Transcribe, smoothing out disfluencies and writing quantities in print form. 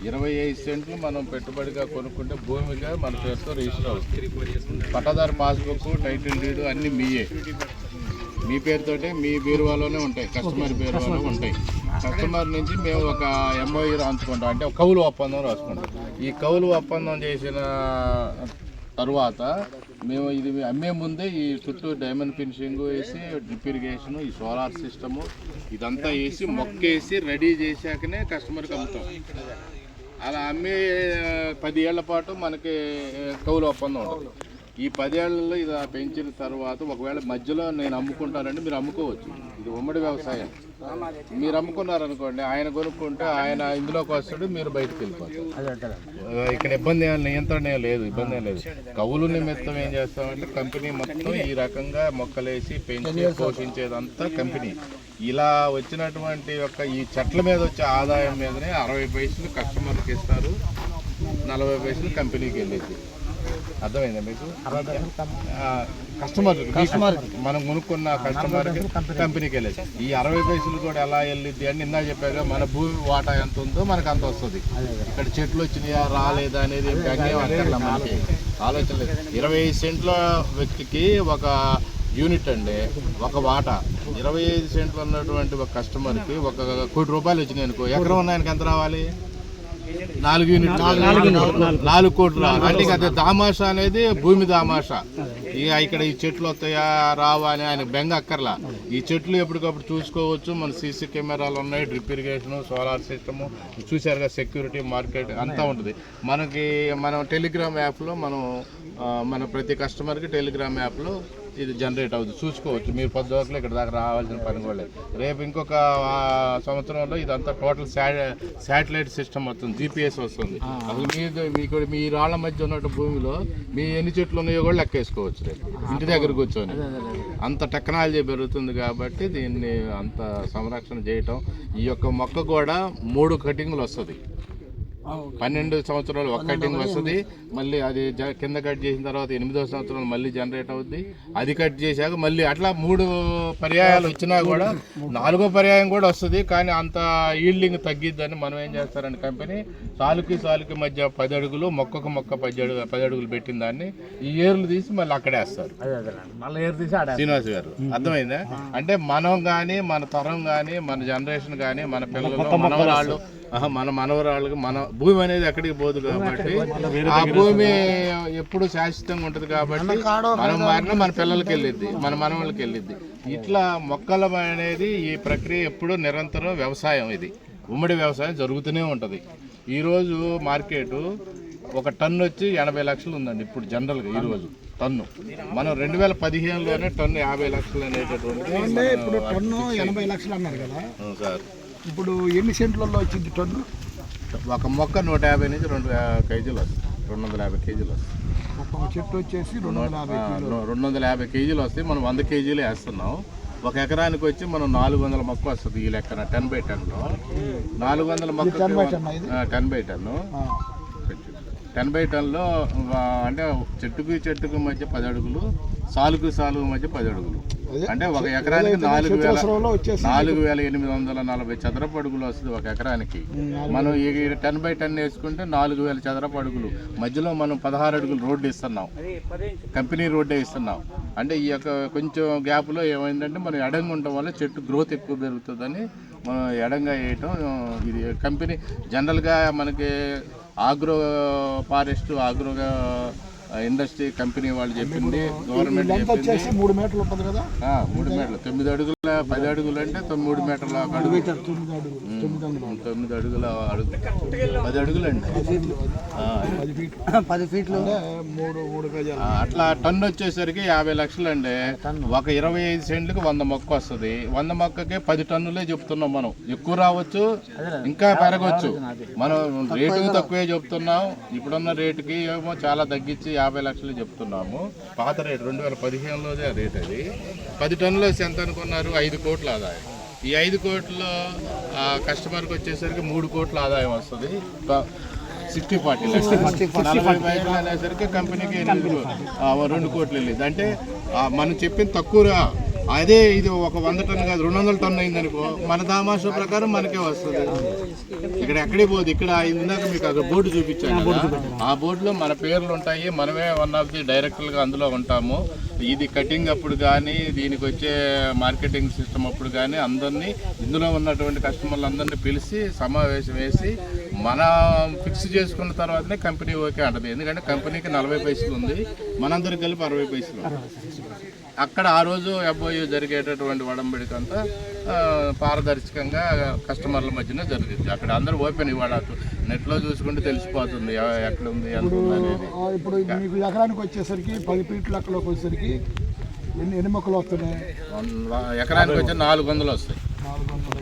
25 సెంట్లు మనం పెట్టుబడిగా కొనుక్కుంటే భూమిగా మన పేరుతో రిజిస్టర్ అవుతుంది. పట్టాదారు పాస్బుక్, టైటిల్ డీడ్ అన్నీ మీయే, మీ పేరుతోటే మీ బీరువాలోనే ఉంటాయి, కస్టమర్ బీరువాలో ఉంటాయి. కస్టమర్ నుంచి మేము ఒక ఎంఓయూ రాసుకుంటాం, అంటే కౌలు ఒప్పందం రాసుకుంటాం. ఈ కౌలు ఒప్పందం చేసిన తర్వాత మేము ఇది అమ్మే ముందే ఈ చుట్టూ డైమండ్ ఫినిషింగ్ వేసి, డ్రిప్ ఇరిగేషన్, ఈ సోలార్ సిస్టము ఇదంతా వేసి మొక్కేసి రెడీ చేశాకనే కస్టమర్కి అమ్ముతాం. అలా అమ్మే 10 ఏళ్ల పాటు మనకి కౌలు ఒప్పందం ఉంటుంది. ఈ 10 ఏళ్లలో ఇది పెంచిన తర్వాత ఒకవేళ మధ్యలో నేను అమ్ముకుంటానంటే మీరు అమ్ముకోవచ్చు. ఇది ఉమ్మడి వ్యవసాయం. మీరు అమ్ముకున్నారనుకోండి, ఆయన కొనుక్కుంటే ఆయన ఇందులోకి వస్తాడు, మీరు బయటకు వెళ్ళిపోతారు. ఇక్కడ ఇబ్బంది నియంత్రణ లేదు, ఇబ్బంది ఏం లేదు. కౌలు నిమిత్తం ఏం చేస్తామంటే కంపెనీ మొత్తం ఈ రకంగా మొక్కలేసి పెంచి పోషించేదంతా కంపెనీ. ఇలా వచ్చినటువంటి ఈ చెట్ల మీద వచ్చే ఆదాయం మీదనే 60 పైసలు కస్టమర్కి ఇస్తారు, 40 పైసలు కంపెనీకి వెళ్ళేది. అర్థమైందా మీకు? కస్టమర్ మనం కొనుక్కున్న కస్టమర్కి కంపెనీకి వెళ్ళేది. ఈ 60 పైసలు కూడా ఎలా వెళ్ళిద్ది అని నిన్న చెప్పాక, మన భూమి వాటా ఎంత ఉందో మనకు అంత వస్తుంది. ఇక్కడ చెట్లు వచ్చినాయా రాలేదా అనేది అక్కర్లా, మనకి ఆలోచన లేదు. 25 సెంట్ల వ్యక్తికి ఒక యూనిట్ అండి, ఒక వాటా. 25 సెంట్లు ఉన్నటువంటి ఒక కస్టమర్కి ఒక ₹1 కోటి వచ్చినాయి అనుకో, ఎకరం ఉన్నాయనికి ఎంత రావాలి? 4 యూనిట్లు, 4 కోట్లు రావాలి. అంటే అదే దామాషా అనేది భూమి దామాషా. ఇక ఇక్కడ ఈ చెట్లు వస్తాయా రావా అని ఆయన బెంగ అక్కర్లా. ఈ చెట్లు ఎప్పటికప్పుడు చూసుకోవచ్చు. మన సీసీ కెమెరాలు ఉన్నాయి, డ్రిప్ ఇరిగేషను, సోలార్ సిస్టము చూసారుగా, సెక్యూరిటీ, మార్కెట్ అంతా ఉంటుంది. మనం టెలిగ్రామ్ యాప్లో మన ప్రతి కస్టమర్కి టెలిగ్రామ్ యాప్లో ఇది జనరేట్ అవుతుంది, చూసుకోవచ్చు. మీరు పొద్దువరకు ఇక్కడ దాకా రావాల్సిన పని కూడా లేదు. రేపు ఇంకొక సంవత్సరంలో ఇదంతా టోటల్ శాటిలైట్ సిస్టమ్ వస్తుంది, GPS వస్తుంది. అసలు మీ రాళ్ల మధ్య ఉన్నట్టు భూమిలో మీ ఎన్ని చెట్లు ఉన్నాయో కూడా లెక్కేసుకోవచ్చు రేపు ఇంటి దగ్గర కూర్చొని. అంత టెక్నాలజీ పెరుగుతుంది కాబట్టి దీన్ని అంత సంరక్షణ చేయటం. ఈ యొక్క మొక్క కూడా 3 కటింగ్లు వస్తుంది. 12 సంవత్సరాలు ఒక కటింగ్ వస్తుంది. మళ్ళీ అది కింద కట్ చేసిన తర్వాత 8వ సంవత్సరం మళ్ళీ జనరేట్ అవుద్ది. అది కట్ చేశాక మళ్ళీ అట్లా 3 పర్యాయాలు వచ్చినా కూడా 4వ పర్యాయం కూడా వస్తుంది. కానీ అంత ఈల్డింగ్ తగ్గిద్దని మనం ఏం చేస్తారంటే కంపెనీ సాలుకి మధ్య 10 అడుగులు, మొక్కకు మొక్క 10 అడుగులు పెట్టిన దాన్ని ఈ ఏర్లు తీసి మళ్ళీ అక్కడే వేస్తారు శ్రీనివాస్ గారు. అర్థమైందా? అంటే మనం కానీ, మన తరం కానీ, మన జనరేషన్ కానీ, మన పిల్లలు, మన మనవరాళ్ళకి మన భూమి అనేది ఎక్కడికి పోదు కాబట్టి, ఆ భూమి ఎప్పుడు శాశ్వతంగా ఉంటుంది కాబట్టి మనం మారినా మన పిల్లలకి వెళ్ళిద్ది, మన మనవాళ్ళకి వెళ్ళిద్ది. ఇట్లా మొక్కల అనేది ఈ ప్రక్రియ ఎప్పుడూ నిరంతరం వ్యవసాయం, ఇది ఉమ్మడి వ్యవసాయం జరుగుతూనే ఉంటుంది. ఈరోజు మార్కెట్ ఒక టన్ను వచ్చి 80 లక్షలు ఉందండి ఇప్పుడు జనరల్గా. ఈరోజు టన్ను మనం 2015లోనే టన్ను 50 లక్షలు అనేటటువంటి. ఇప్పుడు టన్ను 80 లక్షలు అన్నారు కదా సార్, ఇప్పుడు ఎన్ని సెంట్లలో వచ్చింది టన్ను? ఒక మొక్క 150 నుంచి 2 కేజీలు వస్తుంది, 250 కేజీలు వస్తుంది. ఒక చెట్టు వచ్చేసి 250 కేజీలు వస్తాయి. మనం 100 కేజీలు వేస్తున్నాం. ఒక ఎకరానికి వచ్చి మనం 400 మొక్క వస్తుంది. ఈ లెక్కన 10x10లో 400 మొక్క 10x10. 10x10లో అంటే చెట్టుకు మధ్య 10 అడుగులు, సాలుకు మధ్య 10 అడుగులు. అంటే ఒక ఎకరానికి 4,840 చదరపు అడుగులు వస్తుంది ఒక ఎకరానికి. మనం ఈ 10x10 వేసుకుంటే 4,000 చదరపు అడుగులు. మధ్యలో మనం 16 అడుగులు రోడ్డు ఇస్తున్నాం, కంపెనీ రోడ్డే ఇస్తున్నాం. అంటే ఈ యొక్క కొంచెం గ్యాప్లో ఏమైందంటే మనం ఎడంగా ఉండటం వల్ల చెట్టు గ్రోత్ ఎక్కువ పెరుగుతుందని మనం ఎడంగా వేయటం. ఇది కంపెనీ జనరల్గా మనకి ఆగ్రో ఫారెస్ట్, ఆగ్రోగా ఇండస్ట్రీ కంపెనీ వాళ్ళు చెప్పింది, గవర్నమెంట్ చెప్పింది 3 మీటర్లు ఉంటుంది కదా. 3 మీటర్లు, 9 అడుగుల 10 అడుగులు అంటే 3 మీటర్ల అడుగు, 9 అడుగుల అడుగు 10 అడుగులు అండి, 10 ఫీట్లు అట్లా. టన్ను వచ్చేసరికి 50 లక్షలు అండి. ఒక 25 సెంట్లకి 100 మొక్క వస్తుంది. 100 మొక్కకి 10 టన్నులే చెప్తున్నాం. మనం ఎక్కువ రావచ్చు, ఇంకా పెరగవచ్చు. మనం రేటుకి తక్కువే చెప్తున్నాం. ఇప్పుడున్న రేటుకి ఏమో చాలా తగ్గించి 50 లక్షలు చెప్తున్నాము. పాత రేటు 2015లోదే ఆ రేట్. అది 10 టన్నులు వచ్చి ఎంత అనుకున్నారు? 5 కోట్ల ఆదాయం. ఈ 5 కోట్లలో కస్టమర్కి వచ్చేసరికి 3 కోట్ల ఆదాయం వస్తుంది. 60-40 40 అనేసరికి కంపెనీకి 2 కోట్లు వెళ్ళేది. అంటే మనం చెప్పిన తక్కువ అదే ఇది ఒక 100 టన్ను కాదు 200 టన్ను అయిందనుకో మన దామాషా ప్రకారం మనకే వస్తుంది. ఇక్కడ ఎక్కడికి పోదు. ఇక్కడ ఇందాక మీకు అక్కడ బోర్డు చూపించాను కదా, ఆ బోర్డులో మన పేర్లు ఉంటాయి. మనమే వన్ ఆఫ్ ది డైరెక్టర్గా అందులో ఉంటాము. ఇది కటింగ్ అప్పుడు కానీ దీనికి వచ్చే మార్కెటింగ్ సిస్టమ్ అప్పుడు కానీ అందరినీ ఇందులో ఉన్నటువంటి కస్టమర్లు అందరినీ పిలిచి సమావేశం వేసి మన ఫిక్స్ చేసుకున్న తర్వాతనే కంపెనీ ఓకే అంటది. ఎందుకంటే కంపెనీకి 40 పైసలు ఉంది, మనందరికి కలిపి 60 పైసలు. అక్కడ ఆ రోజు అబ్బాయి జరిగేటటువంటి వడంబడిక అంతా పారదర్శకంగా కస్టమర్ల మధ్యన జరిగింది. అక్కడ అందరూ ఓపెన్ ఇవాళ నెట్లో చూసుకుంటే తెలిసిపోతుంది ఎక్కడ ఉంది ఎంత ఉంది అనేది. ఇప్పుడు మీకు ఎకరానికి వచ్చేసరికి 10 ఫీట్ల లెక్కలోకి వచ్చేసరికి ఎన్ని మొక్కలు వస్తున్నాయి? ఎకరానికి వచ్చి 400 వస్తాయి. 400